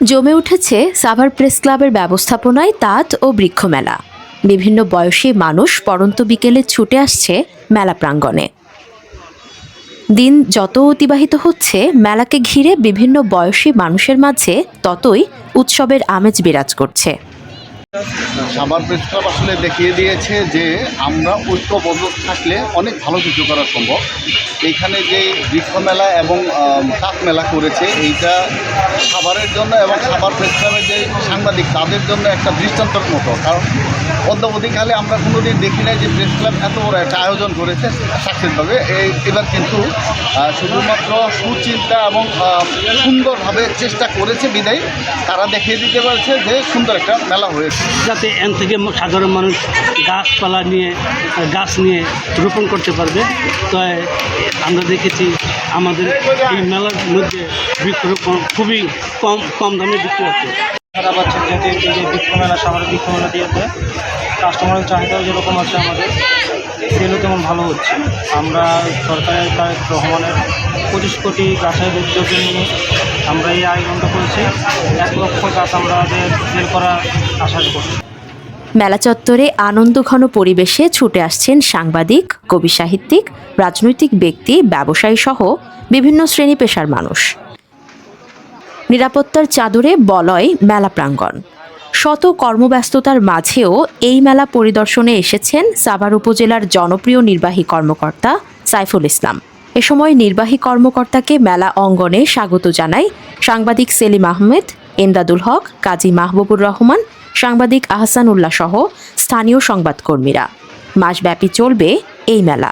জমে উঠেছে সাভার প্রেস ক্লাবের ব্যবস্থাপনায় তাঁত ও বৃক্ষ মেলা। বিভিন্ন বয়সী মানুষ পড়ন্ত বিকেলে ছুটে আসছে মেলা প্রাঙ্গণে। দিন যত অতিবাহিত হচ্ছে, মেলাকে ঘিরে বিভিন্ন বয়সী মানুষের মাঝে ততই উৎসবের আমেজ বিরাজ করছে। সাভার প্রেস ক্লাব আসলে দেখিয়ে দিয়েছে যে আমরা ঐক্যবদ্ধ থাকলে অনেক ভালো কিছু করা সম্ভব। এইখানে যে বৃক্ষ মেলা এবং তাঁত মেলা করেছে, এইটা সাভারের জন্য এবং সাভার প্রেস ক্লাবের যে সাংবাদিক তাদের জন্য একটা দৃষ্টান্তর মতো। কারণ অদ্যাবধিকালে আমরা কোনোদিন দেখি নাই যে প্রেস ক্লাব এত বড় একটা আয়োজন করেছে সাকসেসভাবে। এবার কিন্তু শুধুমাত্র সুচিন্তা এবং সুন্দরভাবে চেষ্টা করেছে বিদায় তারা দেখিয়ে দিতে পারছে যে সুন্দর একটা মেলা হয়েছে। যাতে এন থেকে সাধারণ মানুষ গাছপালা নিয়ে গাছ নিয়ে রোপণ করতে পারবে। তো আমরা দেখেছি আমাদের এই মেলার মধ্যে বৃক্ষরোপণ খুবই কম দামে বিক্রি হচ্ছে। সারা বছর যেহেতু এই যে বৃক্ষ মেলা, সাভারের বৃক্ষ মেলা দিয়েছে, কাস্টমারের চাহিদাও যেরকম আছে, আমাদের সেলও তেমন ভালো হচ্ছে। আমরা সরকারের তারেক রহমানের 25 কোটি গাছের উদ্যোগ নিয়ে আমরা এই আয়োজনটা করেছি। 1 লক্ষ গাছ আমরা সেল করার আশা করছি। মেলা চত্বরে আনন্দঘন পরিবেশে ছুটে আসছেন সাংবাদিক, কবি, সাহিত্যিক, রাজনৈতিক ব্যক্তি, ব্যবসায়ী সহ বিভিন্ন শ্রেণী পেশার মানুষ। নিরাপত্তার চাদরে বলয় মেলা প্রাঙ্গণ। শত কর্মব্যস্ততার মাঝেও এই মেলা পরিদর্শনে এসেছেন সাভার উপজেলার জনপ্রিয় নির্বাহী কর্মকর্তা সাইফুল ইসলাম। এ সময় নির্বাহী কর্মকর্তাকে মেলা অঙ্গনে স্বাগত জানায় সাংবাদিক সেলিম আহমেদ, এমদাদুল হক, কাজী মাহবুবুর রহমান, সাংবাদিক আহসানুল্লাহ সহ স্থানীয় সংবাদকর্মীরা। মাসব্যাপী চলবে এই মেলা।